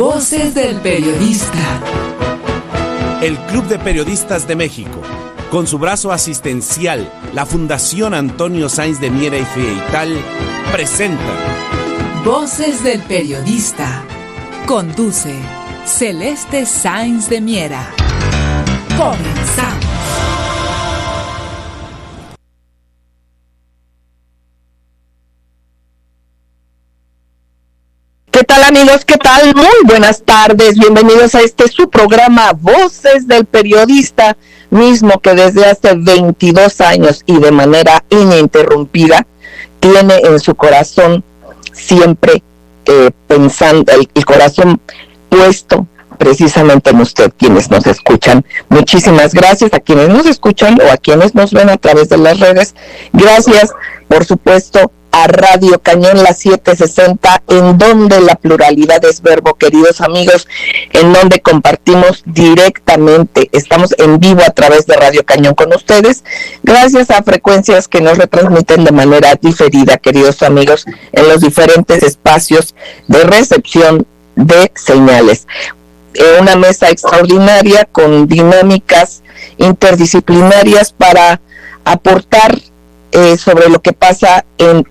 Voces del Periodista. El Club de Periodistas de México, con su brazo asistencial, la Fundación Antonio Sáenz de Miera y Feital, presenta Voces del Periodista. Conduce Celeste Sáenz de Miera. Comenzamos. ¿Qué tal, amigos? ¿Qué tal? Muy buenas tardes. Bienvenidos a su programa Voces del Periodista, mismo que desde hace 22 años y de manera ininterrumpida tiene en su corazón siempre pensando, el corazón puesto precisamente en usted, quienes nos escuchan. Muchísimas gracias a quienes nos escuchan o a quienes nos ven a través de las redes. Gracias, por supuesto, a Radio Cañón la 760, en donde la pluralidad es verbo, queridos amigos, en donde compartimos directamente, estamos en vivo a través de Radio Cañón con ustedes, gracias a frecuencias que nos retransmiten de manera diferida, queridos amigos, en los diferentes espacios de recepción de señales. Una mesa extraordinaria con dinámicas interdisciplinarias para aportar sobre lo que pasa en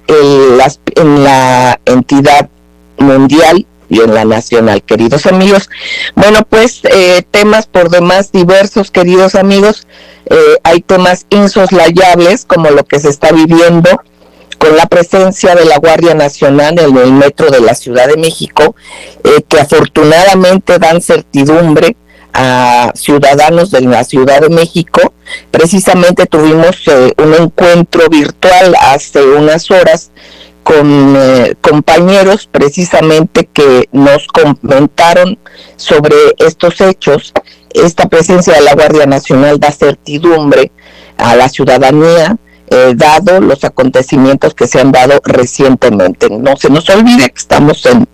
la entidad mundial y en la nacional, queridos amigos. Bueno, pues temas por demás diversos, queridos amigos. Hay temas insoslayables, como lo que se está viviendo con la presencia de la Guardia Nacional en el metro de la Ciudad de México, que afortunadamente dan certidumbre a ciudadanos de la Ciudad de México. Precisamente tuvimos un encuentro virtual hace unas horas con compañeros precisamente que nos comentaron sobre estos hechos. Esta presencia de la Guardia Nacional da certidumbre a la ciudadanía, dado los acontecimientos que se han dado recientemente. No se nos olvide que estamos en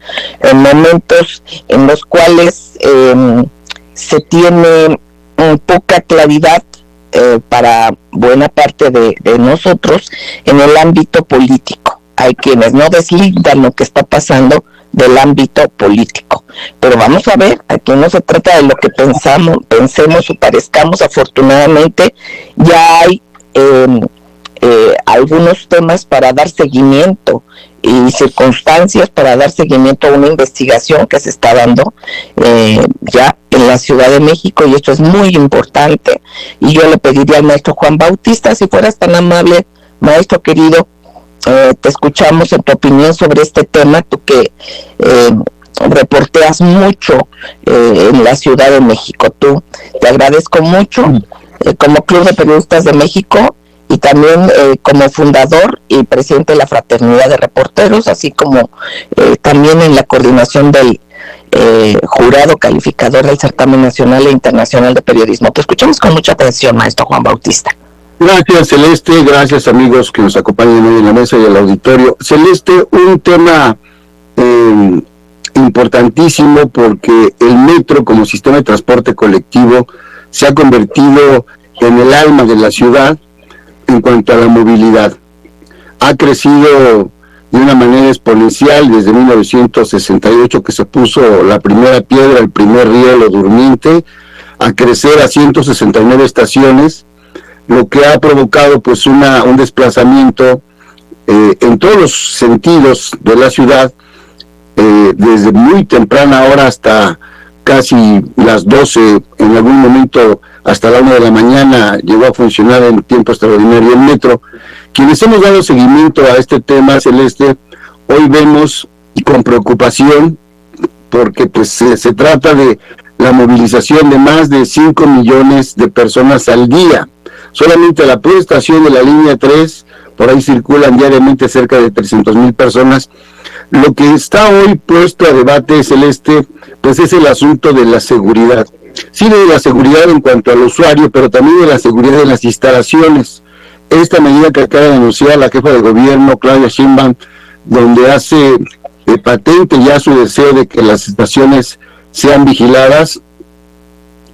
momentos en los cuales se tiene poca claridad para buena parte de nosotros en el ámbito político. Hay quienes no deslindan lo que está pasando del ámbito político. Pero vamos a ver, aquí no se trata de lo que pensemos o parezcamos. Afortunadamente ya hay algunos temas para dar seguimiento y circunstancias para dar seguimiento a una investigación que se está dando ya en la Ciudad de México, y esto es muy importante. Y yo le pediría al maestro Juan Bautista, si fueras tan amable, maestro querido, te escuchamos en tu opinión sobre este tema, tú que reporteas mucho en la Ciudad de México. Te agradezco mucho como Club de Periodistas de México, y también como fundador y presidente de la Fraternidad de Reporteros, así como también en la coordinación del jurado calificador del Certamen Nacional e Internacional de Periodismo. Te escuchamos con mucha atención, maestro Juan Bautista. Gracias, Celeste, gracias, amigos que nos acompañan hoy en la mesa y el auditorio. Celeste, un tema importantísimo, porque el metro como sistema de transporte colectivo se ha convertido en el alma de la ciudad en cuanto a la movilidad. Ha crecido de una manera exponencial desde 1968, que se puso la primera piedra, el primer rielo durmiente, a crecer a 169 estaciones, lo que ha provocado pues un desplazamiento en todos los sentidos de la ciudad, desde muy temprana hora hasta casi las 12, en algún momento hasta la 1 de la mañana llegó a funcionar en tiempo extraordinario el metro. Quienes hemos dado seguimiento a este tema, Celeste, hoy vemos con preocupación, porque pues se trata de la movilización de más de 5 millones de personas al día. Solamente la pura estación de la línea 3, por ahí circulan diariamente cerca de 300,000 personas. Lo que está hoy puesto a debate, Celeste, pues es el asunto de la seguridad. Sí, de la seguridad en cuanto al usuario, pero también de la seguridad de las instalaciones. Esta medida que acaba de anunciar la jefa de gobierno, Claudia Sheinbaum, donde hace patente ya su deseo de que las estaciones sean vigiladas,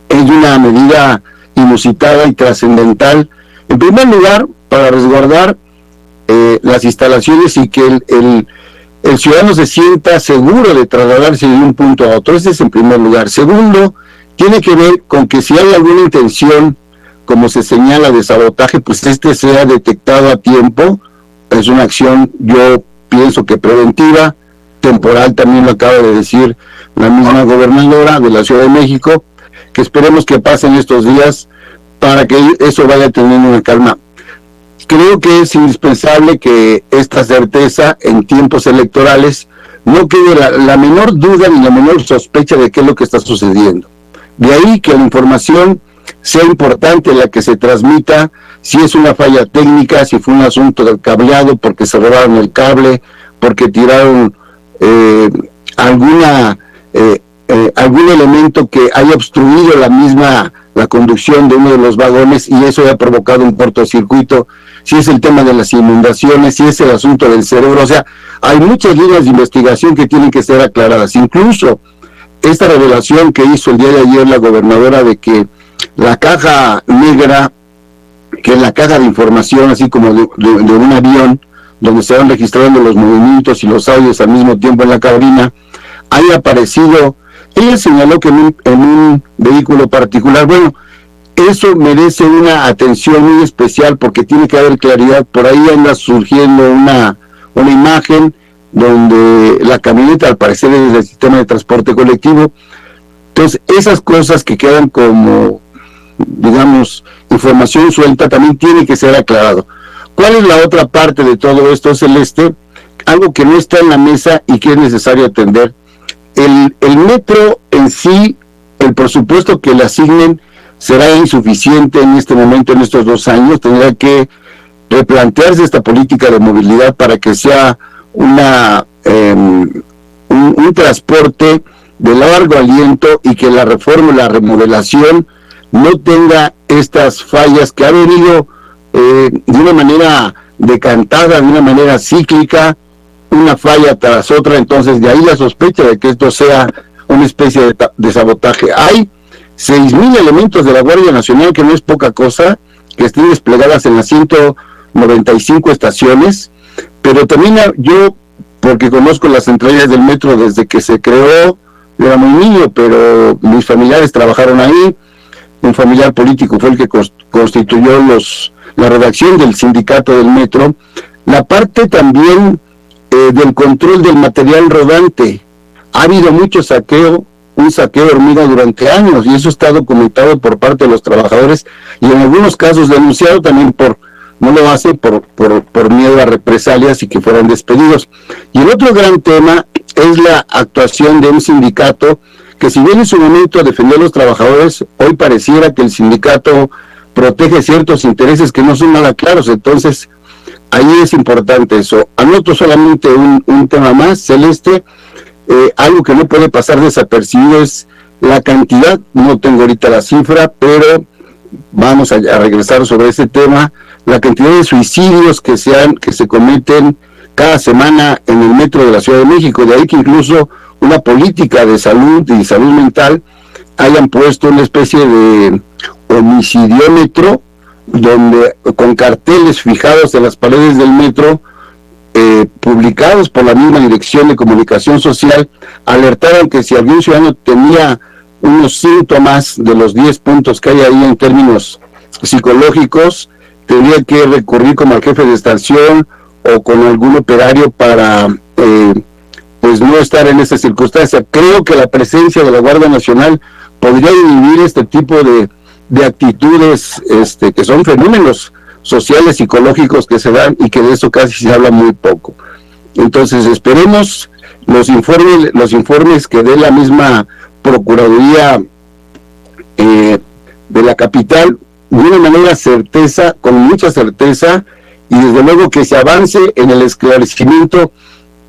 es una medida inusitada y trascendental. En primer lugar, para resguardar las instalaciones y que el ciudadano se sienta seguro de trasladarse de un punto a otro. Ese es en primer lugar. Segundo, tiene que ver con que si hay alguna intención, como se señala, de sabotaje, pues sea detectado a tiempo. Es una acción, yo pienso que preventiva, temporal, también lo acaba de decir la misma gobernadora de la Ciudad de México, que esperemos que pasen estos días para que eso vaya teniendo una calma. Creo que es indispensable que esta certeza en tiempos electorales no quede la menor duda ni la menor sospecha de qué es lo que está sucediendo. De ahí que la información sea importante, la que se transmita, si es una falla técnica, si fue un asunto del cableado, porque se robaron el cable, porque tiraron algún elemento que haya obstruido la conducción de uno de los vagones y eso haya provocado un cortocircuito, si es el tema de las inundaciones, si es el asunto del cerebro. O sea, hay muchas líneas de investigación que tienen que ser aclaradas. Incluso esta revelación que hizo el día de ayer la gobernadora de que la caja negra, que es la caja de información, así como de un avión, donde se van registrando los movimientos y los audios al mismo tiempo en la cabina, haya aparecido. Ella señaló que en un vehículo particular. Bueno, eso merece una atención muy especial porque tiene que haber claridad. Por ahí anda surgiendo una imagen donde la camioneta al parecer es del sistema de transporte colectivo. Entonces, esas cosas que quedan como, digamos, información suelta, también tiene que ser aclarado. ¿Cuál es la otra parte de todo esto, Celeste? Algo que no está en la mesa y que es necesario atender. El metro en sí, el presupuesto que le asignen será insuficiente en este momento, en estos 2 años. Tendrá que replantearse esta política de movilidad para que sea un transporte de largo aliento y que la reforma y la remodelación no tenga estas fallas que ha venido de una manera decantada, de una manera cíclica, una falla tras otra. Entonces de ahí la sospecha de que esto sea una especie de sabotaje. Hay 6,000 elementos de la Guardia Nacional, que no es poca cosa, que estén desplegadas en las 195 estaciones, pero también yo, porque conozco las entrañas del metro desde que se creó, yo era muy niño, pero mis familiares trabajaron ahí, un familiar político fue el que constituyó la redacción del sindicato del metro, la parte también del control del material rodante. Ha habido mucho saqueo, un saqueo hormiga durante años, y eso está documentado por parte de los trabajadores, y en algunos casos denunciado también no lo hace por miedo a represalias y que fueran despedidos. Y el otro gran tema es la actuación de un sindicato que, si bien en su momento defendió a los trabajadores, hoy pareciera que el sindicato protege ciertos intereses que no son nada claros. Entonces ahí es importante eso. Anoto solamente un tema más, Celeste. Algo que no puede pasar desapercibido es la cantidad, no tengo ahorita la cifra, pero vamos a regresar sobre ese tema, la cantidad de suicidios que se cometen cada semana en el metro de la Ciudad de México. De ahí que incluso una política de salud y salud mental hayan puesto una especie de homicidiómetro, donde con carteles fijados en las paredes del metro, publicados por la misma Dirección de Comunicación Social, alertaron que si algún ciudadano tenía unos síntomas de los 10 puntos que hay ahí en términos psicológicos, tendría que recurrir como al jefe de estación o con algún operario para pues no estar en esa circunstancia. Creo que la presencia de la Guardia Nacional podría inhibir este tipo de actitudes que son fenómenos sociales, psicológicos que se dan y que de eso casi se habla muy poco. Entonces esperemos los informes que dé la misma Procuraduría de la capital de una manera con mucha certeza, y desde luego que se avance en el esclarecimiento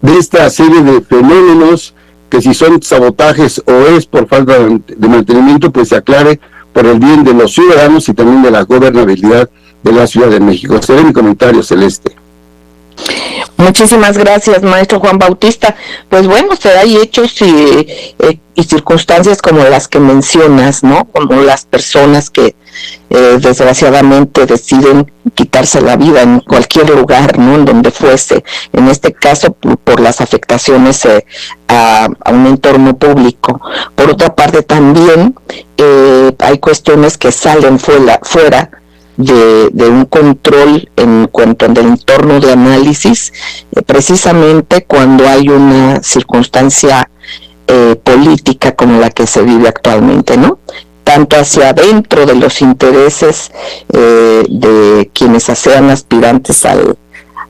de esta serie de fenómenos, que si son sabotajes o es por falta de mantenimiento, pues se aclare por el bien de los ciudadanos y también de la gobernabilidad de la Ciudad de México. Seré mi comentario, Celeste. Muchísimas gracias, maestro Juan Bautista. Pues bueno, hay hechos y circunstancias como las que mencionas, ¿no? Como las personas que desgraciadamente deciden quitarse la vida en cualquier lugar, ¿no? En donde fuese. En este caso, por las afectaciones a un entorno público. Por otra parte, también hay cuestiones que salen fuera de un control en cuanto al entorno de análisis, precisamente cuando hay una circunstancia política como la que se vive actualmente, ¿no? Tanto hacia adentro de los intereses de quienes sean aspirantes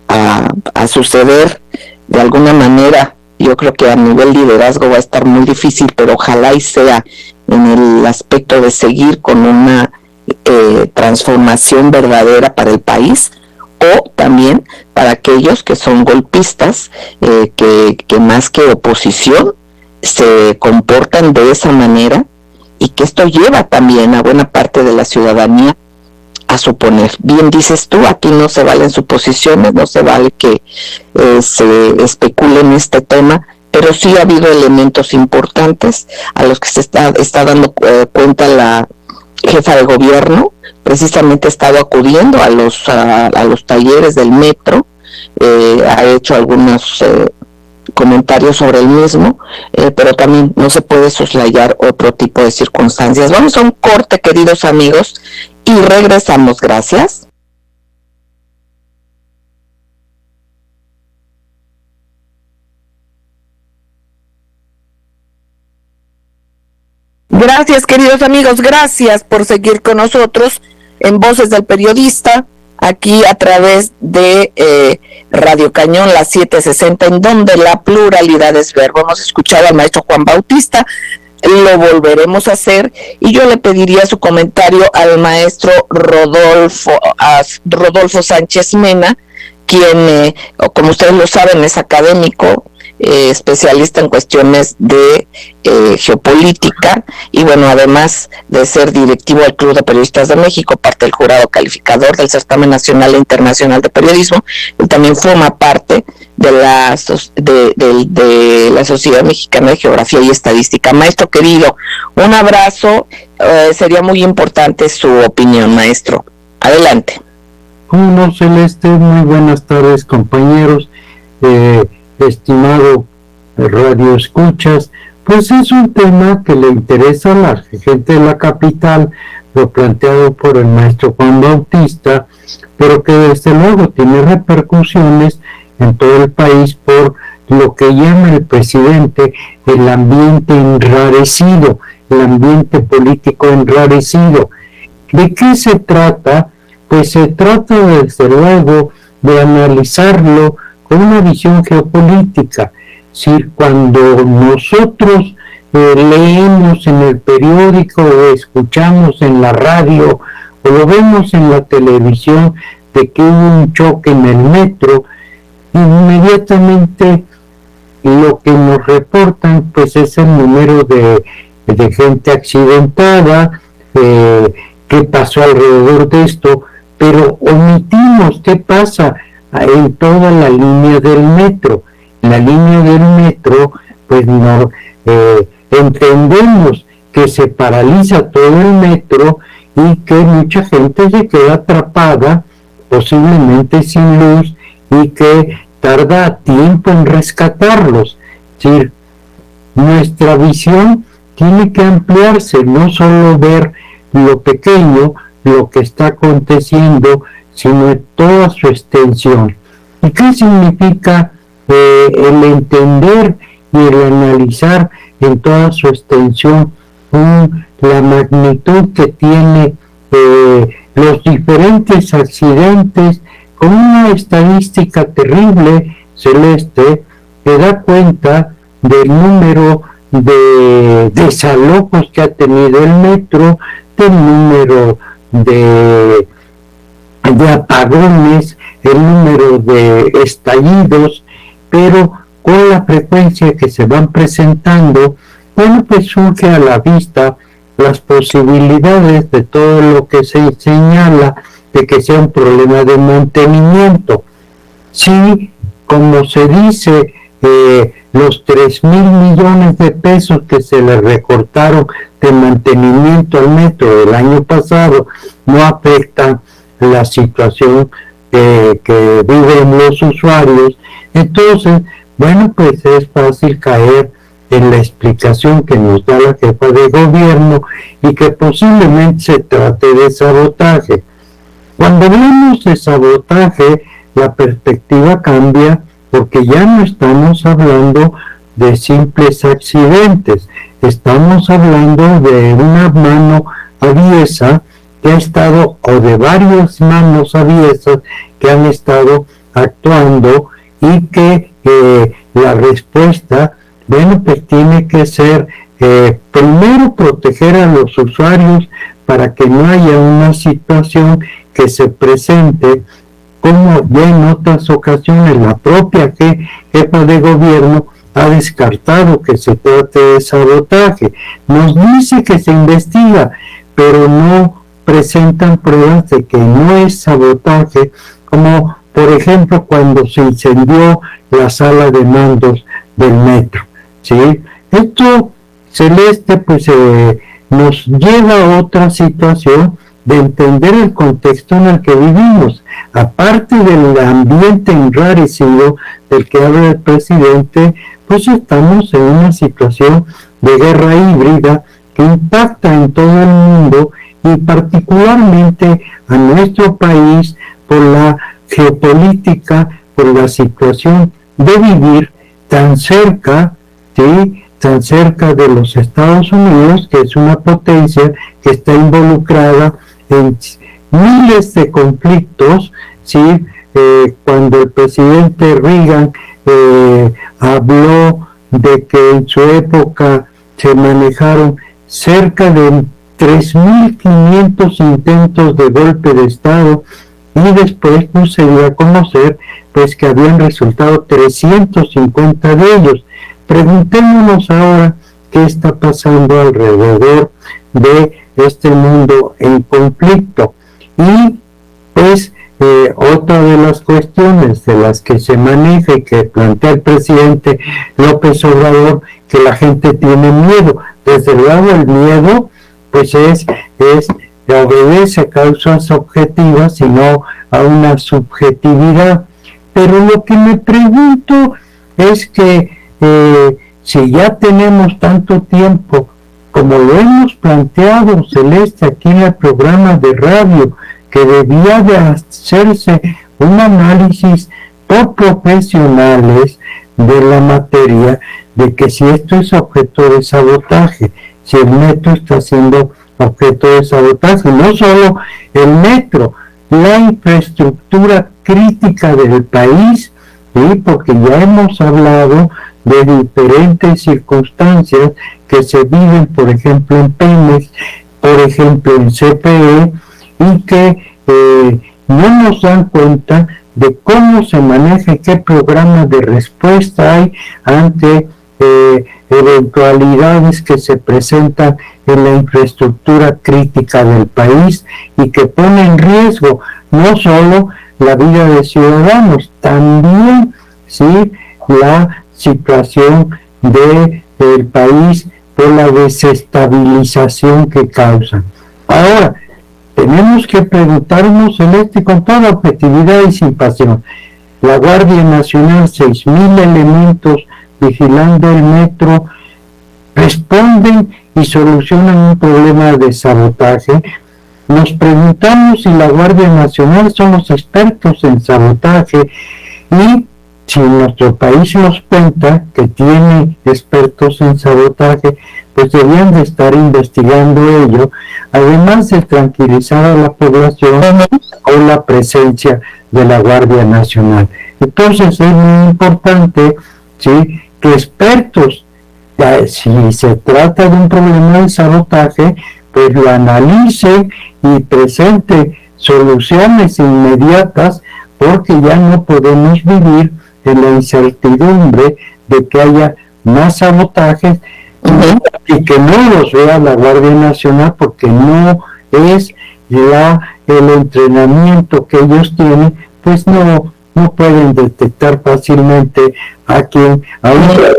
a suceder de alguna manera. Yo creo que a nivel liderazgo va a estar muy difícil, pero ojalá y sea en el aspecto de seguir con una transformación verdadera para el país, o también para aquellos que son golpistas, que más que oposición se comportan de esa manera, y que esto lleva también a buena parte de la ciudadanía a suponer. Bien dices tú, aquí no se valen suposiciones, no se vale que se especule en este tema, pero sí ha habido elementos importantes a los que se está dando cuenta la jefa de gobierno. Precisamente ha estado acudiendo a los talleres del metro, ha hecho algunos comentarios sobre el mismo, pero también no se puede soslayar otro tipo de circunstancias. Vamos a un corte, queridos amigos, y regresamos. Gracias. Gracias, queridos amigos, gracias por seguir con nosotros en Voces del Periodista, aquí a través de Radio Cañón, la 760, en donde la pluralidad es verbo. Hemos escuchado al maestro Juan Bautista, lo volveremos a hacer, y yo le pediría su comentario al maestro Rodolfo Sánchez Mena, quien, como ustedes lo saben, es académico, especialista en cuestiones de geopolítica, y bueno, además de ser directivo del Club de Periodistas de México, parte del jurado calificador del Certamen Nacional e Internacional de Periodismo, él también forma parte de la Sociedad Mexicana de Geografía y Estadística. Maestro querido, un abrazo, sería muy importante su opinión, maestro. Adelante. ¿Cómo no, Celeste? Muy buenas tardes, compañeros. Estimado Radio Escuchas, pues es un tema que le interesa a la gente de la capital, lo planteado por el maestro Juan Bautista, pero que desde luego tiene repercusiones en todo el país por lo que llama el presidente el ambiente enrarecido, el ambiente político enrarecido. ¿De qué se trata? Pues se trata desde luego de analizarlo con una visión geopolítica. Es decir, cuando nosotros leemos en el periódico o escuchamos en la radio o lo vemos en la televisión de que hubo un choque en el metro, inmediatamente lo que nos reportan pues es el número de gente accidentada, qué pasó alrededor de esto, pero omitimos qué pasa en toda la línea del metro. En la línea del metro, pues no entendemos que se paraliza todo el metro y que mucha gente se queda atrapada, posiblemente sin luz, y que tarda tiempo en rescatarlos. Es decir, nuestra visión tiene que ampliarse, no solo ver lo pequeño, lo que está aconteciendo, sino en toda su extensión. ¿Y qué significa el entender y el analizar en toda su extensión la magnitud que tiene los diferentes accidentes, con una estadística terrible, Celeste, que da cuenta del número de desalojos que ha tenido el metro, del número de apagones, el número de estallidos, pero con la frecuencia que se van presentando, bueno, pues surge a la vista las posibilidades de todo lo que se señala de que sea un problema de mantenimiento. si, como se dice, los 3,000 millones de pesos que se le recortaron de mantenimiento al metro del año pasado no afectan la situación que viven los usuarios, entonces, bueno, pues es fácil caer en la explicación que nos da la jefa de gobierno y que posiblemente se trate de sabotaje. Cuando hablamos de sabotaje, la perspectiva cambia porque ya no estamos hablando de simples accidentes, estamos hablando de una mano aviesa que ha estado, o de varias manos aviesas que han estado actuando, y que la respuesta, bueno, pues tiene que ser primero proteger a los usuarios para que no haya una situación que se presente como ya en otras ocasiones la propia jefa de gobierno ha descartado que se trate de sabotaje. Nos dice que se investiga, pero no presentan pruebas de que no es sabotaje, como por ejemplo cuando se incendió la sala de mandos del metro, ¿sí? Esto, Celeste, pues nos lleva a otra situación de entender el contexto en el que vivimos. Aparte del ambiente enrarecido del que habla el presidente, pues estamos en una situación de guerra híbrida que impacta en todo el mundo y particularmente a nuestro país por la geopolítica, por la situación de vivir tan cerca, ¿sí?, tan cerca de los Estados Unidos, que es una potencia que está involucrada en miles de conflictos, ¿sí? Cuando el presidente Reagan habló de que en su época se manejaron cerca de 3.500 intentos de golpe de Estado, y después pues, se dio a conocer pues que habían resultado 350 de ellos. Preguntémonos ahora qué está pasando alrededor de este mundo en conflicto. Y pues otra de las cuestiones de las que se maneja y que plantea el presidente López Obrador, que la gente tiene miedo. Desde luego el miedo pues es obedece a causas objetivas y no a una subjetividad. Pero lo que me pregunto es que si ya tenemos tanto tiempo, como lo hemos planteado, Celeste, aquí en el programa de radio, que debía de hacerse un análisis por profesionales de la materia, de que si esto es objeto de sabotaje, si el metro está siendo objeto de sabotaje, no solo el metro, la infraestructura crítica del país, ¿sí? Porque ya hemos hablado de diferentes circunstancias que se viven, por ejemplo, en Pemex, por ejemplo, en CPE, y que no nos dan cuenta de cómo se maneja y qué programas de respuesta hay ante eventualidades que se presentan en la infraestructura crítica del país y que pone en riesgo no solo la vida de ciudadanos, también, ¿sí?, la situación del país por la desestabilización que causan. Ahora, tenemos que preguntarnos, Celeste, con toda objetividad y sin pasión. La Guardia Nacional, 6,000 elementos vigilando el metro, responden y solucionan un problema de sabotaje. Nos preguntamos si la Guardia Nacional son los expertos en sabotaje, y si nuestro país nos cuenta que tiene expertos en sabotaje, pues debían de estar investigando ello, además de tranquilizar a la población con la presencia de la Guardia Nacional. Entonces es muy importante, ¿sí?, que expertos, si se trata de un problema de sabotaje, pues lo analicen y presenten soluciones inmediatas, porque ya no podemos vivir en la incertidumbre de que haya más sabotajes y que no los vea la Guardia Nacional, porque no es el entrenamiento que ellos tienen, pues no no pueden detectar fácilmente a un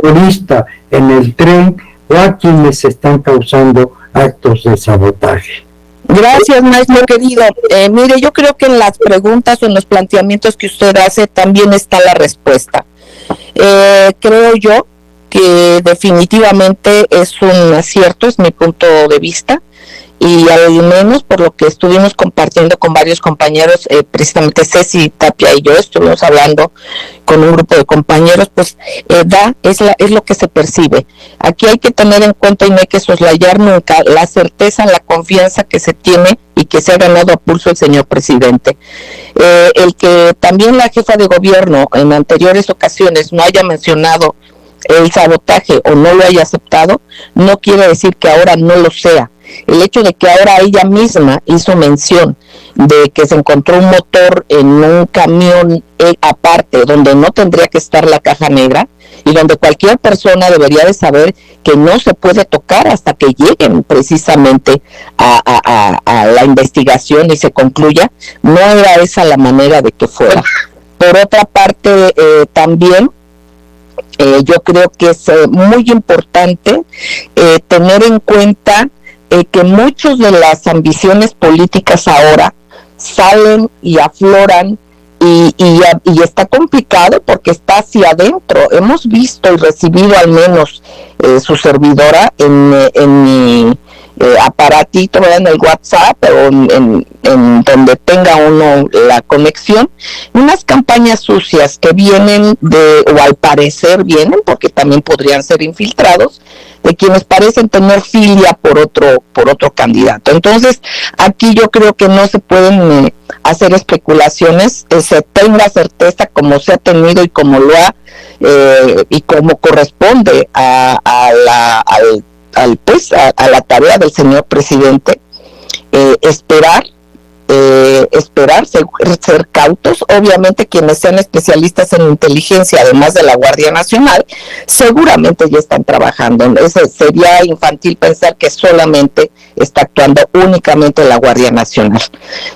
terrorista en el tren o a quienes están causando actos de sabotaje. Gracias, maestro querido. Mire, yo creo que en las preguntas o en los planteamientos que usted hace también está la respuesta. Creo yo que definitivamente es un acierto, es mi punto de vista, y al menos por lo que estuvimos compartiendo con varios compañeros, precisamente Ceci Tapia y yo estuvimos hablando con un grupo de compañeros, pues es lo que se percibe. Aquí hay que tener en cuenta y no hay que soslayar nunca la certeza, la confianza que se tiene y que se ha ganado a pulso el señor presidente. El que también la jefa de gobierno en anteriores ocasiones no haya mencionado el sabotaje o no lo haya aceptado, no quiere decir que ahora no lo sea. El hecho de que ahora ella misma hizo mención de que se encontró un motor en un camión aparte, donde no tendría que estar la caja negra, y donde cualquier persona debería de saber que no se puede tocar hasta que lleguen precisamente a la investigación y se concluya, no era esa la manera de que fuera. Por otra parte, también yo creo que es muy importante tener en cuenta que muchas de las ambiciones políticas ahora salen y afloran y está complicado porque está hacia adentro. Hemos visto y recibido al menos su servidora en mi aparatito, en el WhatsApp o en donde tenga uno la conexión, unas campañas sucias que vienen o al parecer vienen, porque también podrían ser infiltrados, de quienes parecen tener filia por otro candidato. Entonces, aquí yo creo que no se pueden hacer especulaciones, se tenga certeza como se ha tenido y como lo ha y como corresponde a la tarea del señor presidente, esperar, ser cautos. Obviamente quienes sean especialistas en inteligencia, además de la Guardia Nacional, seguramente ya están trabajando. Sería infantil pensar que solamente está actuando únicamente la Guardia Nacional.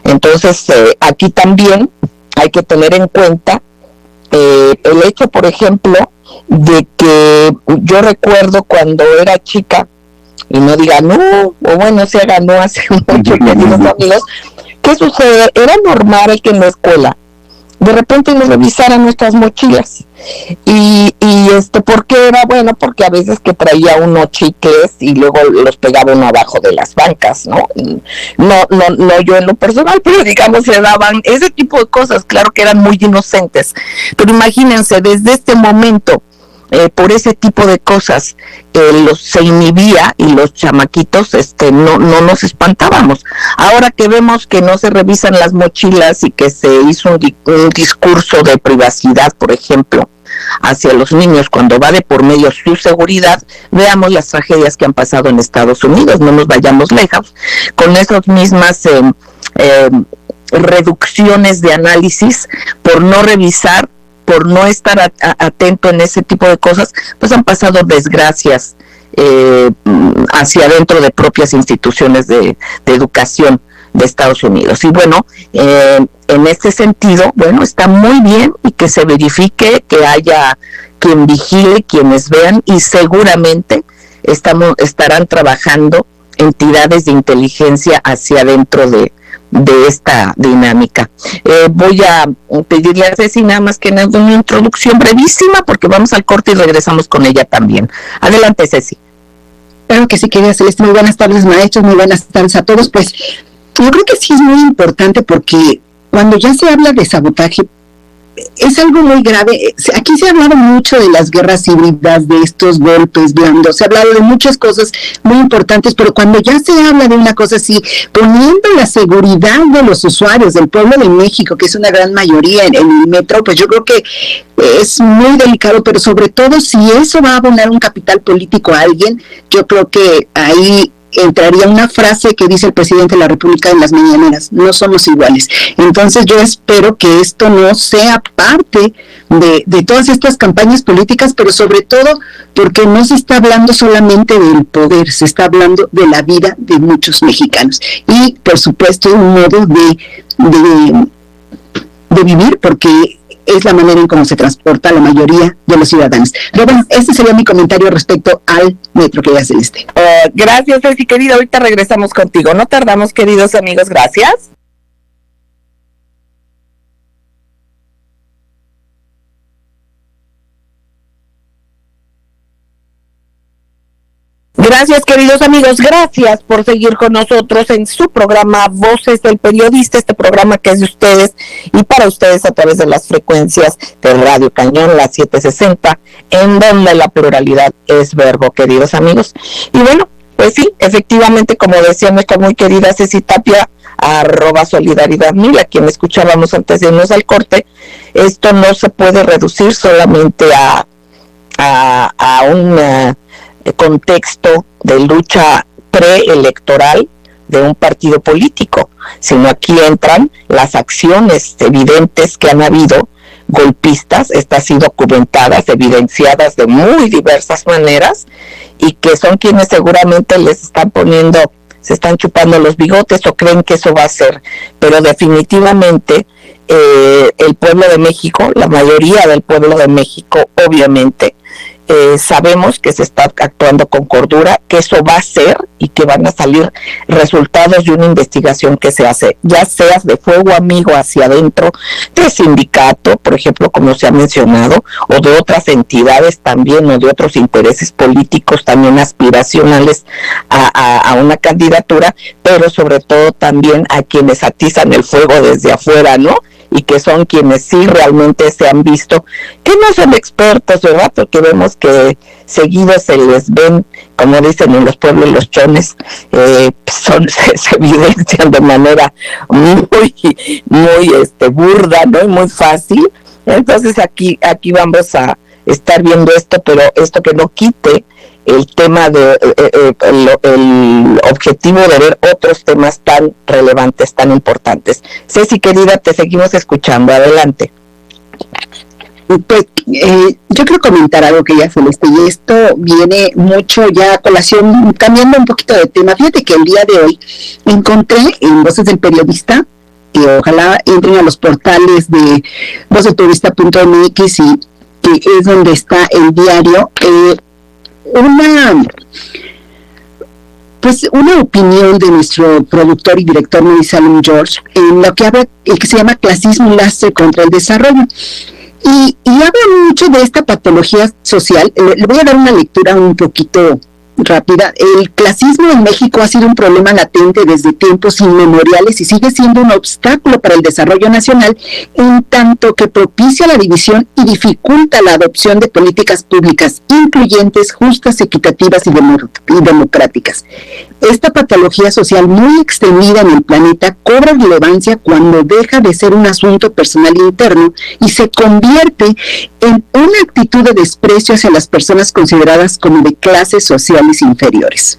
Entonces, aquí también hay que tener en cuenta el hecho, por ejemplo, de que yo recuerdo cuando era chica, y no diga no, o bueno, se ganó hace mucho, queridos amigos, ¿qué sucede? Era normal que en la escuela de repente nos revisaran nuestras mochilas y ¿por qué era? Bueno, porque a veces que traía uno chicles y luego los pegaba uno abajo de las bancas, ¿no? No yo en lo personal, pero digamos se daban ese tipo de cosas. Claro que eran muy inocentes, pero imagínense, desde este momento por ese tipo de cosas se inhibía y los chamaquitos no nos espantábamos. Ahora que vemos que no se revisan las mochilas y que se hizo un discurso de privacidad, por ejemplo, hacia los niños cuando va de por medio su seguridad, veamos las tragedias que han pasado en Estados Unidos, no nos vayamos lejos, con esas mismas reducciones de análisis por no revisar, por no estar atento en ese tipo de cosas, pues han pasado desgracias hacia adentro de propias instituciones de educación de Estados Unidos. Y bueno, en este sentido, bueno, está muy bien y que se verifique, que haya quien vigile, quienes vean, y seguramente estarán trabajando entidades de inteligencia hacia adentro de esta dinámica. Voy a pedirle a Ceci nada más que nos dé una introducción brevísima porque vamos al corte y regresamos con ella también. Adelante, Ceci. Claro que sí, querida Celeste. Muy buenas tardes, maestros, muy buenas tardes a todos. Pues yo creo que sí es muy importante porque cuando ya se habla de sabotaje es algo muy grave. Aquí se ha hablado mucho de las guerras híbridas, de estos golpes blandos, se ha hablado de muchas cosas muy importantes, pero cuando ya se habla de una cosa así, poniendo la seguridad de los usuarios, del pueblo de México, que es una gran mayoría en el metro, pues yo creo que es muy delicado, pero sobre todo si eso va a abonar un capital político a alguien, yo creo que ahí entraría una frase que dice el presidente de la República en las mañaneras: no somos iguales. Entonces yo espero que esto no sea parte de todas estas campañas políticas, pero sobre todo porque no se está hablando solamente del poder, se está hablando de la vida de muchos mexicanos y por supuesto un modo de vivir, porque es la manera en cómo se transporta la mayoría de los ciudadanos. Pero bueno, este sería mi comentario respecto al metro, querida Celeste. Gracias, Ceci, querida. Ahorita regresamos contigo. No tardamos, queridos amigos. Gracias. Gracias, queridos amigos, gracias por seguir con nosotros en su programa Voces del Periodista, este programa que es de ustedes y para ustedes a través de las frecuencias de Radio Cañón, la 760, en donde la pluralidad es verbo, queridos amigos. Y bueno, pues sí, efectivamente, como decía nuestra muy querida Ceci Tapia, @solidaridad1000, a quien escuchábamos antes de irnos al corte, esto no se puede reducir solamente a un contexto de lucha preelectoral de un partido político, sino aquí entran las acciones evidentes que han habido golpistas, estas sí documentadas, evidenciadas de muy diversas maneras, y que son quienes seguramente les están poniendo, se están chupando los bigotes o creen que eso va a ser, pero definitivamente el pueblo de México, la mayoría del pueblo de México, obviamente, sabemos que se está actuando con cordura, que eso va a ser y que van a salir resultados de una investigación que se hace, ya sea de fuego amigo hacia adentro del sindicato, por ejemplo, como se ha mencionado, o de otras entidades también, o de otros intereses políticos también aspiracionales a una candidatura, pero sobre todo también a quienes atizan el fuego desde afuera, ¿no? Y que son quienes sí realmente se han visto, que no son expertos, ¿verdad? Porque vemos que seguido se les ven, como dicen en los pueblos, los chones, se evidencian de manera muy burda, ¿no? Y muy fácil. Entonces aquí vamos a estar viendo esto, pero esto que no quite el tema de el objetivo de ver otros temas tan relevantes, tan importantes. Ceci, querida, te seguimos escuchando. Adelante. Pues yo quiero comentar algo que ya Celeste, y esto viene mucho ya a colación, cambiando un poquito de tema. Fíjate que el día de hoy encontré en Voces del Periodista, que ojalá entren a los portales de vocesdelperiodista.mx, y que es donde está el diario, una opinión de nuestro productor y director Luis Salem George, en lo que habla, que se llama Clasismo, un lastre contra el desarrollo, y habla mucho de esta patología social. Le voy a dar una lectura un poquito rápida. El clasismo en México ha sido un problema latente desde tiempos inmemoriales y sigue siendo un obstáculo para el desarrollo nacional, en tanto que propicia la división y dificulta la adopción de políticas públicas incluyentes, justas, equitativas y democráticas. Esta patología social muy extendida en el planeta cobra relevancia cuando deja de ser un asunto personal interno y se convierte en una actitud de desprecio hacia las personas consideradas como de clases sociales inferiores.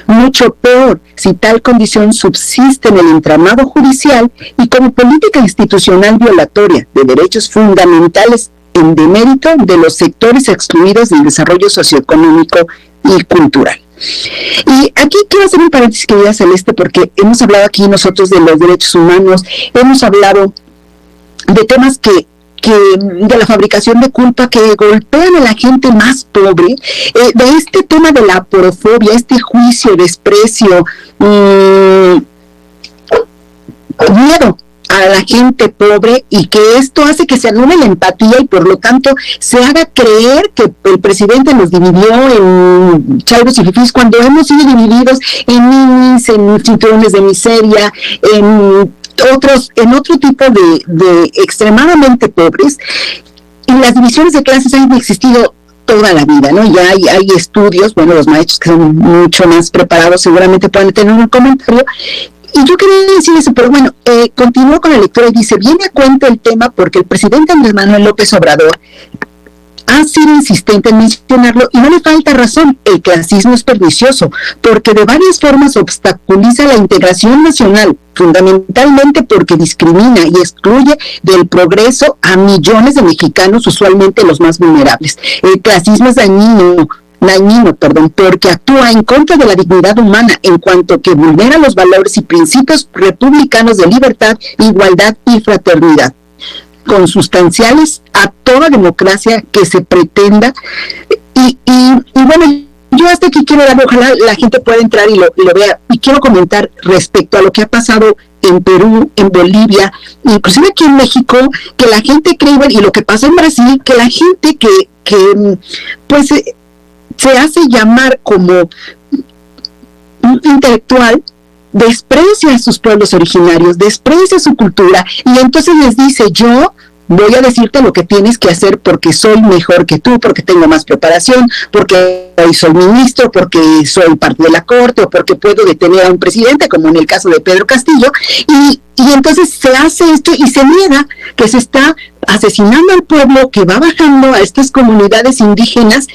Mucho peor si tal condición subsiste en el entramado judicial y como política institucional violatoria de derechos fundamentales en demérito de los sectores excluidos del desarrollo socioeconómico y cultural. Y aquí quiero hacer un paréntesis, querida Celeste, porque hemos hablado aquí nosotros de los derechos humanos, hemos hablado de temas que de la fabricación de culpa que golpean a la gente más pobre, de este tema de la aporofobia, este juicio, desprecio, miedo a la gente pobre, y que esto hace que se anule la empatía y por lo tanto se haga creer que el presidente nos dividió en chairos y fifís, cuando hemos sido divididos en ninis, en cinturones de miseria, en otro tipo de extremadamente pobres. Y las divisiones de clases han existido toda la vida, ¿no? Ya hay estudios, bueno, los maestros que son mucho más preparados seguramente pueden tener un comentario. Y yo quería decir eso, pero bueno, continúo con la lectura y dice: viene a cuento el tema porque el presidente Andrés Manuel López Obrador ha sido insistente en mencionarlo y no le falta razón. El clasismo es pernicioso porque de varias formas obstaculiza la integración nacional, fundamentalmente porque discrimina y excluye del progreso a millones de mexicanos, usualmente los más vulnerables. El clasismo es dañino, porque actúa en contra de la dignidad humana en cuanto que vulnera los valores y principios republicanos de libertad, igualdad y fraternidad. consustanciales a toda democracia que se pretenda. Y bueno, yo hasta aquí quiero dar, ojalá la gente pueda entrar y lo vea, y quiero comentar respecto a lo que ha pasado en Perú, en Bolivia, inclusive aquí en México, que la gente cree, y lo que pasa en Brasil, que la gente que pues se hace llamar como intelectual, desprecia a sus pueblos originarios, desprecia su cultura, y entonces les dice: yo voy a decirte lo que tienes que hacer porque soy mejor que tú, porque tengo más preparación, porque hoy soy ministro, porque soy parte de la corte, o porque puedo detener a un presidente, como en el caso de Pedro Castillo, y entonces se hace esto y se niega que se está asesinando al pueblo, que va bajando a estas comunidades indígenas,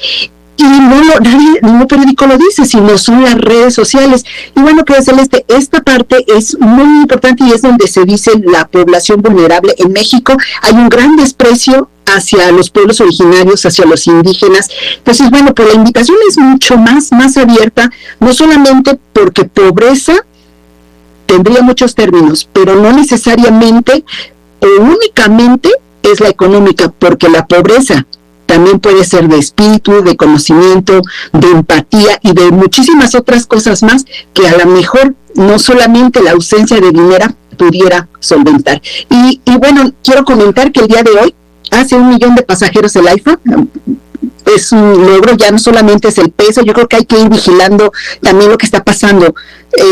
y ningún periódico lo dice, sino son las redes sociales. Y bueno, querida Celeste, esta parte es muy importante y es donde se dice la población vulnerable en México. Hay un gran desprecio hacia los pueblos originarios, hacia los indígenas. Entonces, bueno, pues la invitación es mucho más abierta, no solamente porque pobreza tendría muchos términos, pero no necesariamente o únicamente es la económica, porque la pobreza también puede ser de espíritu, de conocimiento, de empatía y de muchísimas otras cosas más que a lo mejor no solamente la ausencia de dinero pudiera solventar. Y bueno, quiero comentar que el día de hoy hace 1 millón de pasajeros el AIFA. Es un logro, ya no solamente es el peso, yo creo que hay que ir vigilando también lo que está pasando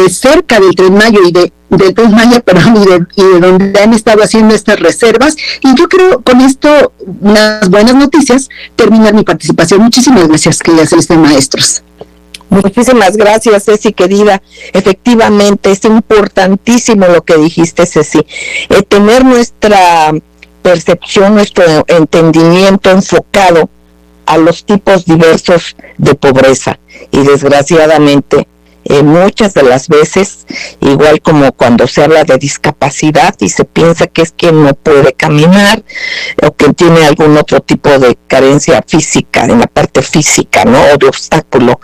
cerca del Tren Maya y del Tren Maya, y de donde han estado haciendo estas reservas. Y yo creo con esto, unas buenas noticias, terminar mi participación. Muchísimas gracias, querida Celeste Maestros. Muchísimas gracias, Ceci, querida. Efectivamente, es importantísimo lo que dijiste, Ceci. Tener nuestra percepción, nuestro entendimiento enfocado a los tipos diversos de pobreza, y desgraciadamente muchas de las veces, igual como cuando se habla de discapacidad y se piensa que es quien no puede caminar o que tiene algún otro tipo de carencia física, en la parte física, ¿no? O de obstáculo.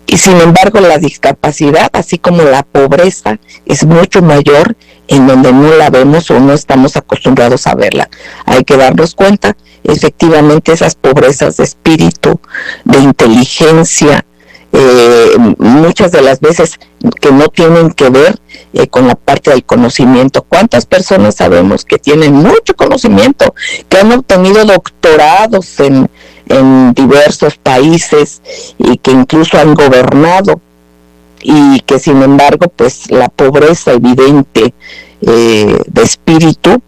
Y sin embargo, la discapacidad, así como la pobreza, es mucho mayor en donde no la vemos o no estamos acostumbrados a verla. Hay que darnos cuenta, efectivamente, esas pobrezas de espíritu, de inteligencia, muchas de las veces que no tienen que ver con la parte del conocimiento. ¿Cuántas personas sabemos que tienen mucho conocimiento, que han obtenido doctorados en diversos países y que incluso han gobernado, y que sin embargo pues la pobreza evidente de espíritu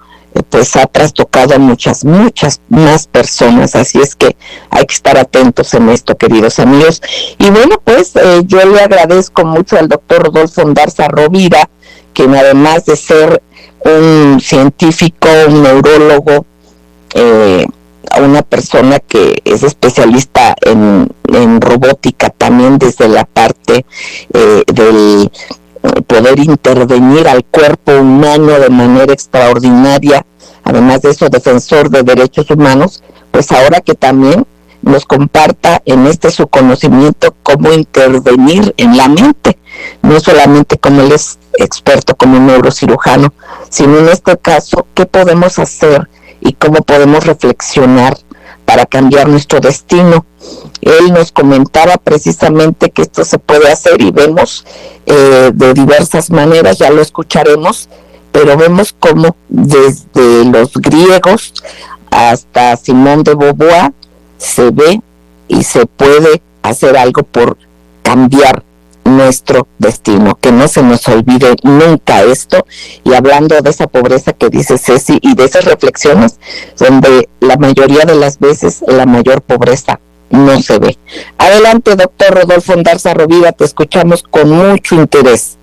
pues ha trastocado a muchas más personas? Así es que hay que estar atentos en esto, queridos amigos. Y bueno, pues yo le agradezco mucho al doctor Rodolfo Ondarza Rovira, quien además de ser un científico, un neurólogo, una persona que es especialista en robótica, también desde la parte del poder intervenir al cuerpo humano de manera extraordinaria, además de eso defensor de derechos humanos, pues ahora que también nos comparta en su conocimiento cómo intervenir en la mente, no solamente como él es experto como neurocirujano, sino en este caso qué podemos hacer y cómo podemos reflexionar para cambiar nuestro destino. Él nos comentaba precisamente que esto se puede hacer y vemos de diversas maneras, ya lo escucharemos, pero vemos cómo desde los griegos hasta Simón de Beauvoir se ve y se puede hacer algo por cambiar nuestro destino, que no se nos olvide nunca esto. Y hablando de esa pobreza que dice Ceci y de esas reflexiones donde la mayoría de las veces la mayor pobreza no se ve. Adelante, doctor Rodolfo Ondarza Rovira, te escuchamos con mucho interés.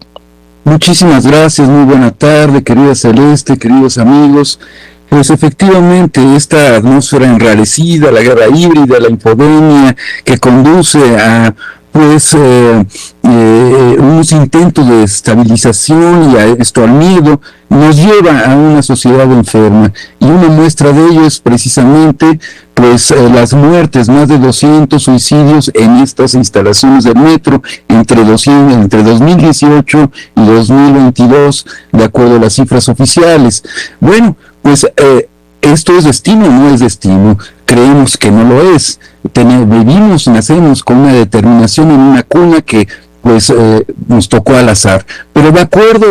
Muchísimas gracias, muy buena tarde, querida Celeste, queridos amigos. Pues efectivamente esta atmósfera enrarecida, la guerra híbrida, la infodemia que conduce a unos intentos de estabilización y a esto al miedo, nos lleva a una sociedad enferma, y una muestra de ello es precisamente las muertes, más de 200 suicidios en estas instalaciones del metro entre 2018 y 2022, de acuerdo a las cifras oficiales. Bueno, pues ¿Esto es destino o no es destino? Creemos que no lo es. Vivimos, nacemos con una determinación en una cuna que pues nos tocó al azar. Pero de acuerdo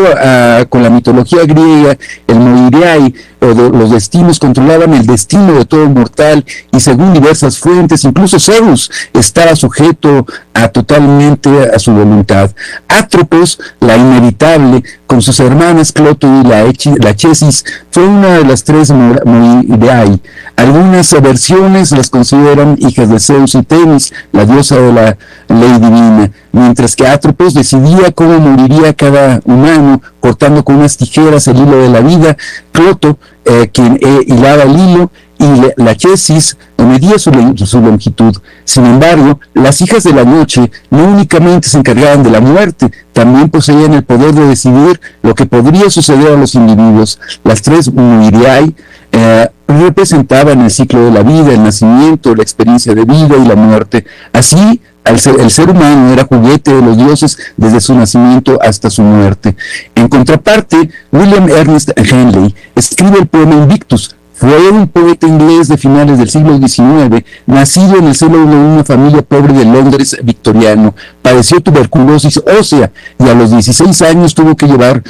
con la mitología griega, el Moiriai, los destinos controlaban el destino de todo mortal, y según diversas fuentes, incluso Zeus estaba sujeto totalmente a su voluntad. Atropos, la inevitable, con sus hermanas Cloto y la Chesis, fue una de las tres Moiriai. Algunas versiones las consideran hijas de Zeus y Temis, la diosa de la ley divina, mientras que Atropos decidía cómo moriría cada humano, cortando con unas tijeras el hilo de la vida. Cloto, quien hilaba el hilo, y la Chesis medía su longitud. Sin embargo, las hijas de la noche no únicamente se encargaban de la muerte, también poseían el poder de decidir lo que podría suceder a los individuos. Las tres Moiriai representaban el ciclo de la vida, el nacimiento, la experiencia de vida y la muerte. Así, el ser humano era juguete de los dioses desde su nacimiento hasta su muerte. En contraparte, William Ernest Henley escribe el poema Invictus. Fue un poeta inglés de finales del siglo XIX, nacido en el seno de una familia pobre de Londres victoriano. Padeció tuberculosis ósea y a los 16 años tuvo que llevar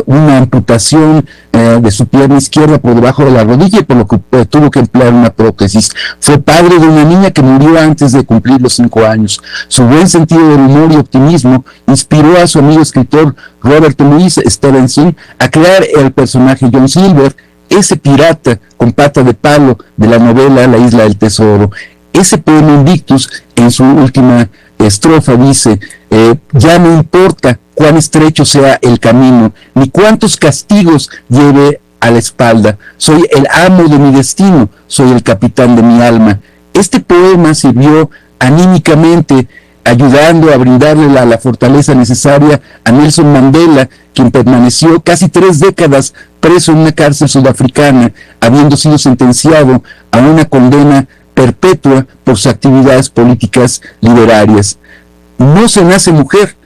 una amputación de su pierna izquierda por debajo de la rodilla, por lo que tuvo que emplear una prótesis. Fue padre de una niña que murió antes de cumplir los 5 años. Su buen sentido del humor y optimismo inspiró a su amigo escritor Robert Louis Stevenson a crear el personaje John Silver, ese pirata con pata de palo de la novela La Isla del Tesoro. Ese poema Invictus, en su última estrofa, dice: ya no importa cuán estrecho sea el camino, ni cuántos castigos lleve a la espalda, soy el amo de mi destino, soy el capitán de mi alma. Este poema sirvió anímicamente, ayudando a brindarle la fortaleza necesaria a Nelson Mandela, quien permaneció casi 3 décadas preso en una cárcel sudafricana, habiendo sido sentenciado a una condena perpetua por sus actividades políticas liberarias. No se nace mujer,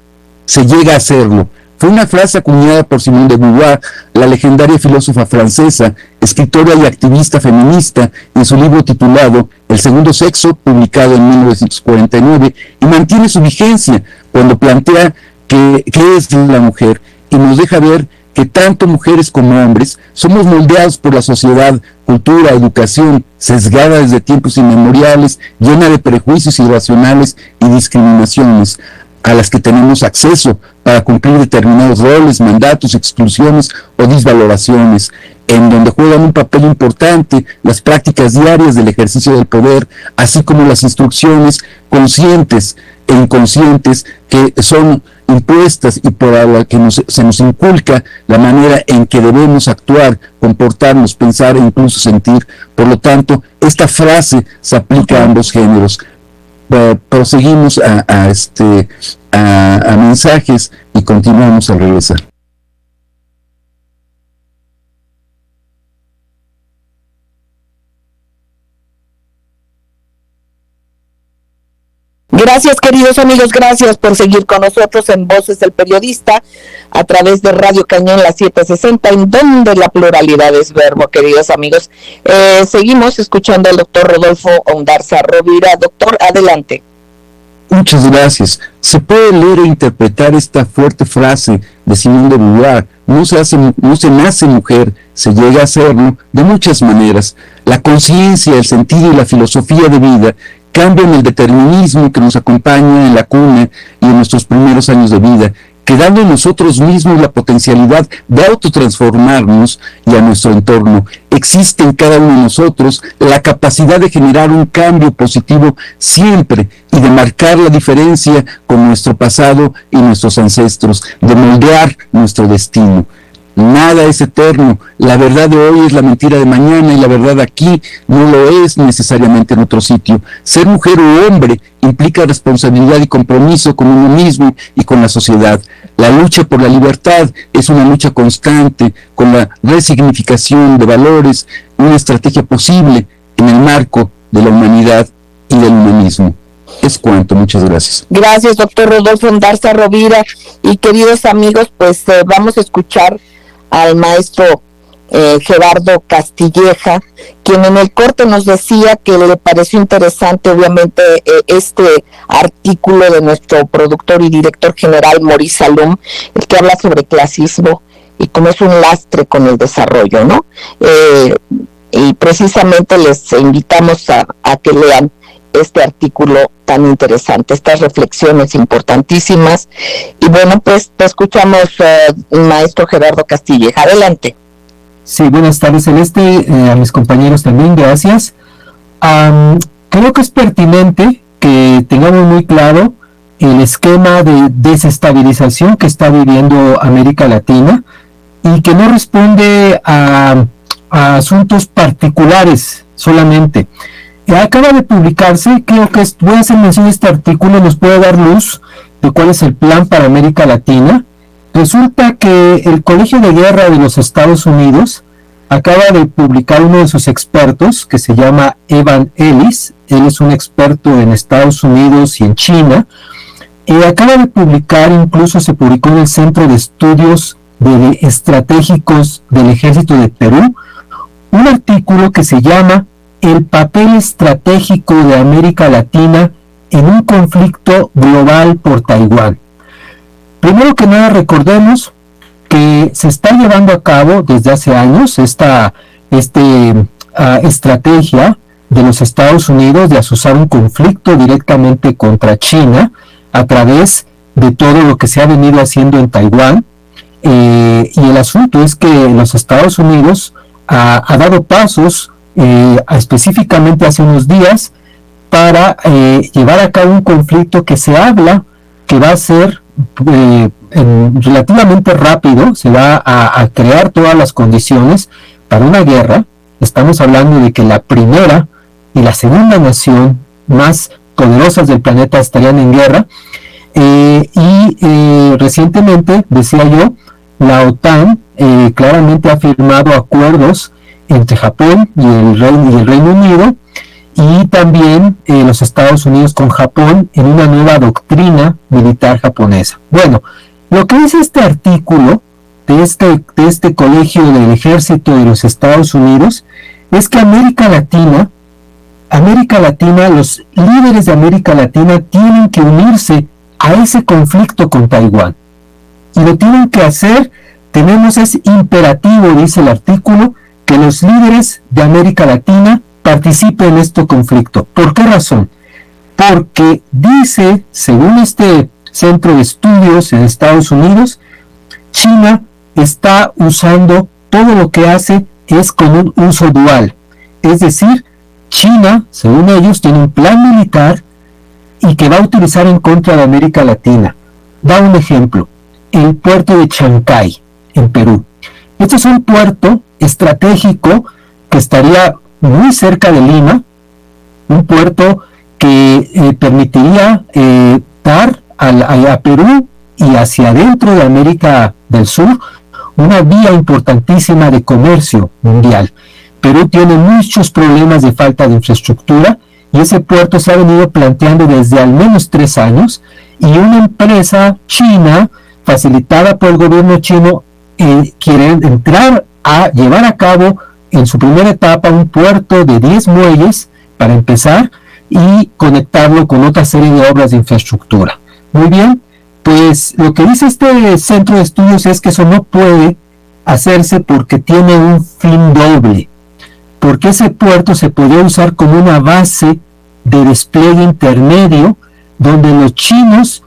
se llega a serlo. Fue una frase acuñada por Simone de Beauvoir, la legendaria filósofa francesa, escritora y activista feminista, en su libro titulado El segundo sexo, publicado en 1949, y mantiene su vigencia cuando plantea qué es la mujer, y nos deja ver que tanto mujeres como hombres somos moldeados por la sociedad, cultura, educación, sesgada desde tiempos inmemoriales, llena de prejuicios irracionales y discriminaciones, a las que tenemos acceso para cumplir determinados roles, mandatos, exclusiones o disvaloraciones, en donde juegan un papel importante las prácticas diarias del ejercicio del poder, así como las instrucciones conscientes e inconscientes que son impuestas y por la que se nos inculca la manera en que debemos actuar, comportarnos, pensar e incluso sentir. Por lo tanto, esta frase se aplica a ambos géneros. Proseguimos a mensajes y continuamos al regresar. Gracias, queridos amigos, gracias por seguir con nosotros en Voces del Periodista a través de Radio Cañón, la 760, en donde la pluralidad es verbo, queridos amigos. Seguimos escuchando al doctor Rodolfo Ondarza Rovira. Doctor, adelante. Muchas gracias. Se puede leer e interpretar esta fuerte frase de Simone de Beauvoir: no se nace mujer, se llega a serlo, de muchas maneras. La conciencia, el sentido y la filosofía de vida cambian el determinismo que nos acompaña en la cuna y en nuestros primeros años de vida, quedando en nosotros mismos la potencialidad de autotransformarnos y a nuestro entorno. Existe en cada uno de nosotros la capacidad de generar un cambio positivo siempre y de marcar la diferencia con nuestro pasado y nuestros ancestros, de moldear nuestro destino. Nada es eterno, la verdad de hoy es la mentira de mañana y la verdad aquí no lo es necesariamente en otro sitio. Ser mujer o hombre implica responsabilidad y compromiso con uno mismo y con la sociedad. La lucha por la libertad es una lucha constante con la resignificación de valores, una estrategia posible en el marco de la humanidad y del humanismo. Es cuanto, muchas gracias. Gracias, doctor Rodolfo Ondarza Rovira. Y queridos amigos, pues vamos a escuchar al maestro Gerardo Castilleja, quien en el corte nos decía que le pareció interesante, obviamente, este artículo de nuestro productor y director general, Maurice Salum, el que habla sobre clasismo y cómo es un lastre con el desarrollo, ¿no? Y precisamente les invitamos a que lean este artículo tan interesante, estas reflexiones importantísimas. Y bueno, pues te escuchamos, maestro Gerardo Castilleja. Adelante. Sí, buenas tardes, Celeste, a mis compañeros también, gracias. Creo que es pertinente que tengamos muy claro el esquema de desestabilización que está viviendo América Latina y que no responde a asuntos particulares solamente. Acaba de publicarse, creo que voy a hacer mención de este artículo, nos puede dar luz de cuál es el plan para América Latina. Resulta que el Colegio de Guerra de los Estados Unidos acaba de publicar uno de sus expertos, que se llama Evan Ellis. Él es un experto en Estados Unidos y en China. Acaba de publicar, incluso se publicó en el Centro de Estudios Estratégicos del Ejército de Perú, un artículo que se llama El papel estratégico de América Latina en un conflicto global por Taiwán. Primero que nada, recordemos que se está llevando a cabo desde hace años esta estrategia de los Estados Unidos de asociar un conflicto directamente contra China a través de todo lo que se ha venido haciendo en Taiwán. Y el asunto es que los Estados Unidos ha dado pasos, específicamente hace unos días, para llevar a cabo un conflicto que se habla que va a ser relativamente rápido, se va a crear todas las condiciones para una guerra. Estamos hablando de que la primera y la segunda nación más poderosas del planeta estarían en guerra, y recientemente, decía yo, la OTAN claramente ha firmado acuerdos entre Japón y el Reino Unido, y también los Estados Unidos con Japón en una nueva doctrina militar japonesa. Bueno, lo que dice este artículo de este Colegio del Ejército de los Estados Unidos es que América Latina, los líderes de América Latina tienen que unirse a ese conflicto con Taiwán. Y lo tienen que hacer, es imperativo, dice el artículo, que los líderes de América Latina participen en este conflicto. ¿Por qué razón? Porque dice, según este centro de estudios en Estados Unidos, China está usando, todo lo que hace es con un uso dual. Es decir, China, según ellos, tiene un plan militar y que va a utilizar en contra de América Latina. Da un ejemplo, el puerto de Chancay, en Perú. Este es un puerto estratégico que estaría muy cerca de Lima, un puerto que permitiría dar a Perú y hacia adentro de América del Sur una vía importantísima de comercio mundial. Perú tiene muchos problemas de falta de infraestructura y ese puerto se ha venido planteando desde al menos 3 años, y una empresa china facilitada por el gobierno chino quiere entrar a llevar a cabo en su primera etapa un puerto de 10 muelles para empezar y conectarlo con otra serie de obras de infraestructura. Muy bien, pues lo que dice este centro de estudios es que eso no puede hacerse porque tiene un fin doble, porque ese puerto se podría usar como una base de despliegue intermedio donde los chinos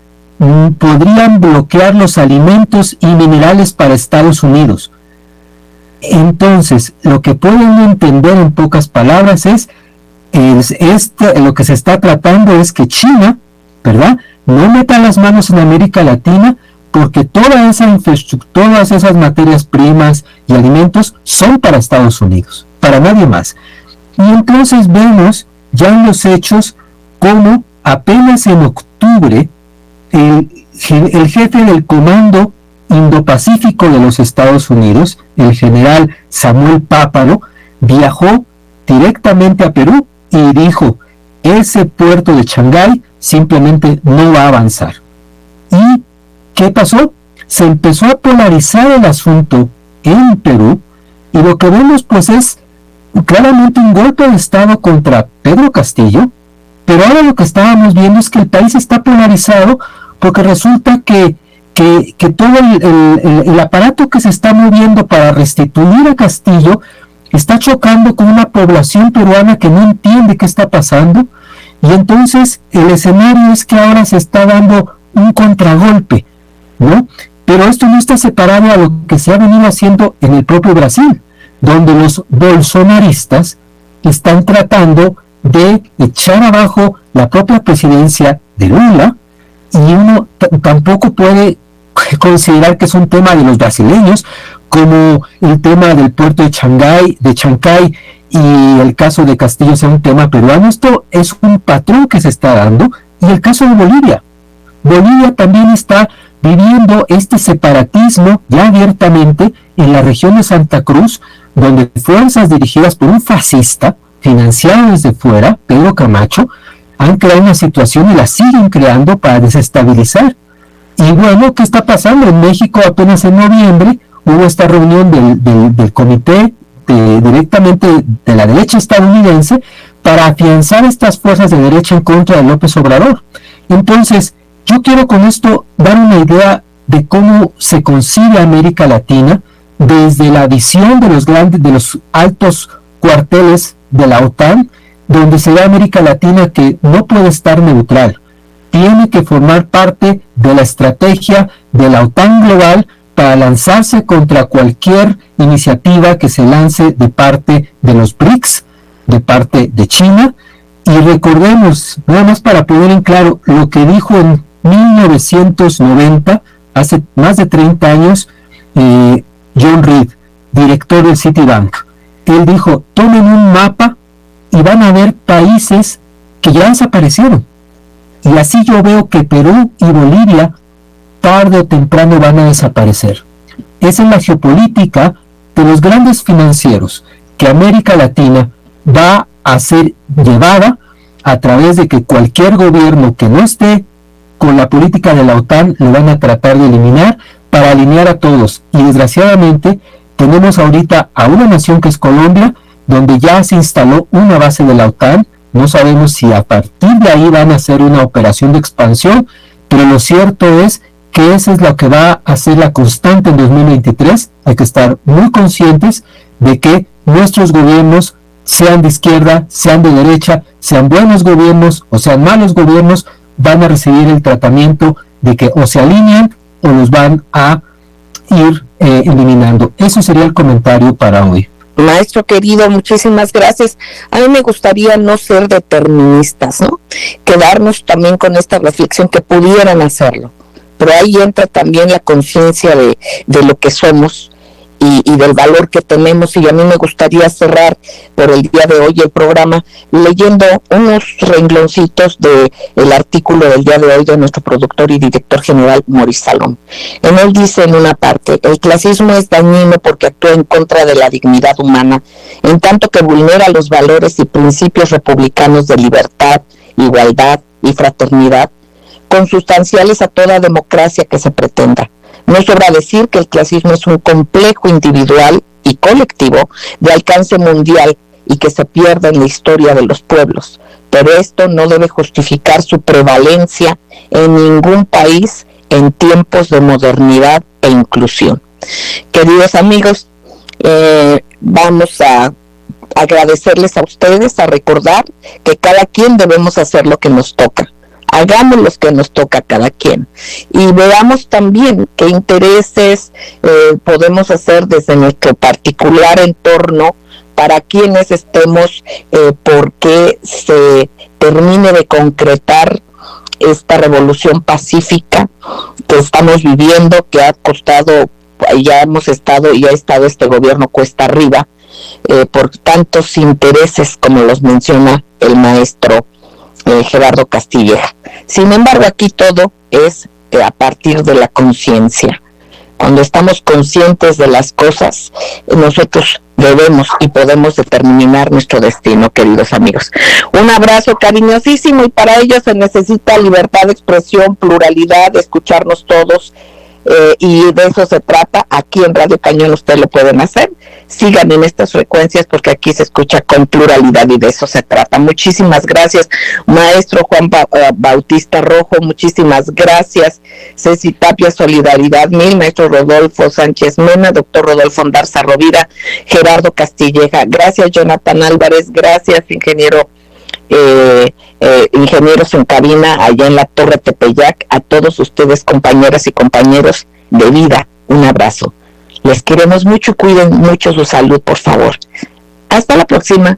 podrían bloquear los alimentos y minerales para Estados Unidos. Entonces, lo que pueden entender en pocas palabras es lo que se está tratando es que China, ¿verdad?, no meta las manos en América Latina, porque toda esa infraestructura, todas esas materias primas y alimentos son para Estados Unidos, para nadie más. Y entonces vemos ya en los hechos cómo apenas en octubre el jefe del Comando Indo-Pacífico de los Estados Unidos, el general Samuel Páparo, viajó directamente a Perú y dijo: ese puerto de Shanghái simplemente no va a avanzar. ¿Y qué pasó? Se empezó a polarizar el asunto en Perú, Y lo que vemos pues es claramente un golpe de Estado contra Pedro Castillo, pero ahora lo que estábamos viendo es que el país está polarizado porque resulta que todo el aparato que se está moviendo para restituir a Castillo está chocando con una población peruana que no entiende qué está pasando, y entonces el escenario es que ahora se está dando un contragolpe, ¿no? Pero esto no está separado a lo que se ha venido haciendo en el propio Brasil, donde los bolsonaristas están tratando de echar abajo la propia presidencia de Lula, y uno tampoco puede considerar que es un tema de los brasileños, como el tema del puerto de Chancay y el caso de Castillo sea un tema peruano. Esto es un patrón que se está dando. Y el caso de Bolivia. Bolivia también está viviendo este separatismo ya abiertamente en la región de Santa Cruz, donde fuerzas dirigidas por un fascista, financiado desde fuera, Pedro Camacho, han creado una situación y la siguen creando para desestabilizar. Y bueno, ¿qué está pasando? En México apenas en noviembre hubo esta reunión del comité directamente de la derecha estadounidense para afianzar estas fuerzas de derecha en contra de López Obrador. Entonces, yo quiero con esto dar una idea de cómo se concibe América Latina desde la visión de los altos cuarteles de la OTAN, donde se ve a América Latina que no puede estar neutral, tiene que formar parte de la estrategia de la OTAN global para lanzarse contra cualquier iniciativa que se lance de parte de los BRICS, de parte de China. Y recordemos, nada más para poner en claro, lo que dijo en 1990, hace más de 30 años, John Reed, director del Citibank. Él dijo, tomen un mapa y van a ver países que ya desaparecieron. Y así yo veo que Perú y Bolivia tarde o temprano van a desaparecer. Esa es la geopolítica de los grandes financieros, que América Latina va a ser llevada a través de que cualquier gobierno que no esté con la política de la OTAN lo van a tratar de eliminar para alinear a todos. Y desgraciadamente tenemos ahorita a una nación que es Colombia, donde ya se instaló una base de la OTAN. No sabemos si a partir de ahí van a hacer una operación de expansión, pero lo cierto es que eso es lo que va a ser la constante en 2023. Hay que estar muy conscientes de que nuestros gobiernos, sean de izquierda, sean de derecha, sean buenos gobiernos o sean malos gobiernos, van a recibir el tratamiento de que o se alinean o los van a ir eliminando. Eso sería el comentario para hoy. Maestro querido, muchísimas gracias. A mí me gustaría no ser deterministas, ¿no? Quedarnos también con esta reflexión que pudieran hacerlo. Pero ahí entra también la conciencia de lo que somos y del valor que tenemos. Y a mí me gustaría cerrar por el día de hoy el programa leyendo unos rengloncitos del artículo del día de hoy de nuestro productor y director general, Maurice Salom. En él dice en una parte, el clasismo es dañino porque actúa en contra de la dignidad humana, en tanto que vulnera los valores y principios republicanos de libertad, igualdad y fraternidad, consustanciales a toda democracia que se pretenda. No sobra decir que el clasismo es un complejo individual y colectivo de alcance mundial y que se pierde en la historia de los pueblos, pero esto no debe justificar su prevalencia en ningún país en tiempos de modernidad e inclusión. Queridos amigos, vamos a agradecerles a ustedes, a recordar que cada quien debemos hacer lo que nos toca. Hagamos lo que nos toca a cada quien y veamos también qué intereses podemos hacer desde nuestro particular entorno para quienes estemos porque se termine de concretar esta revolución pacífica que estamos viviendo, que ha costado, ya hemos estado y ha estado este gobierno cuesta arriba por tantos intereses como los menciona el maestro Gerardo Castilleja. Sin embargo, aquí todo es a partir de la conciencia. Cuando estamos conscientes de las cosas, nosotros debemos y podemos determinar nuestro destino, queridos amigos. Un abrazo cariñosísimo, y para ello se necesita libertad de expresión, pluralidad, escucharnos todos, y de eso se trata. Aquí en Radio Cañón ustedes lo pueden hacer. Sigan en estas frecuencias porque aquí se escucha con pluralidad y de eso se trata. Muchísimas gracias, maestro Juan Bautista Rojo, muchísimas gracias. Ceci Tapia, solidaridad mil. Maestro Rodolfo Sánchez Mena, doctor Rodolfo Ondarza Rovira, Gerardo Castilleja, gracias. Jonathan Álvarez, gracias. Ingenieros en cabina allá en la Torre Tepeyac, a todos ustedes, compañeras y compañeros de vida, un abrazo. Les queremos mucho, cuiden mucho su salud, por favor. Hasta la próxima.